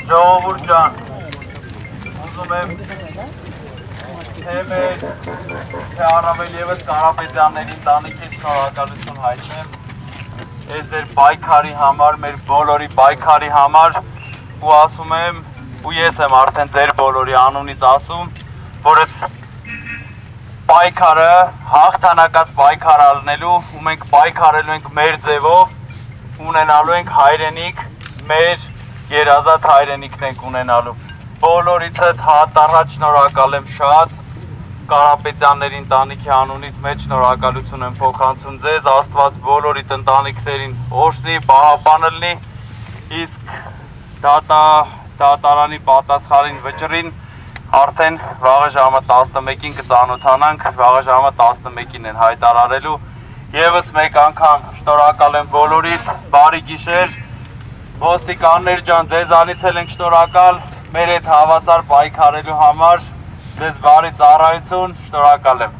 Ժողովուրդ ջան, ուզում եմ թե մեր թե առավել ևս Կարապետյանների ընտանիքին շնորհակալություն հայտնեմ այս ձեր պայքարի համար, մեր բոլորի պայքարի համար ու ասում եմ, ու ես եմ արդեն ձեր բոլորի անունից ասում, որ այս պայքարը հաղթանակած պայքար ալնելու ու մենք պայքարելու ենք մեր ձևով, ունենալու ենք հայրենիք, մեր երազած հայրենիքն ենք ունենալու։ Բոլորիցդ հատառած շնորհակալ եմ շատ, Կարապետյանների ընտանիքի անունից մեծ շնորհակալություն եմ փոխանցում ձեզ, Աստված բոլորիդ ընտանիքներին օրհնի, պահապան լինի, իսկ դատարանի պատասխանին վճռին արդեն վաղը ժամը 11-ին կծանոթանանք, վաղը ժամը 11-ին են հայտարարելու։ Եվս մեկ անգամ շնորհակալ եմ բոլորիդ, բարի գիշեր, ոստիկաններ ջան, ձեզանից էլ ենք շնորհակալ մեր հետ հավասար պայքարելու համար, ձեզ բարի ծառայություն, շնորհակալ եմ։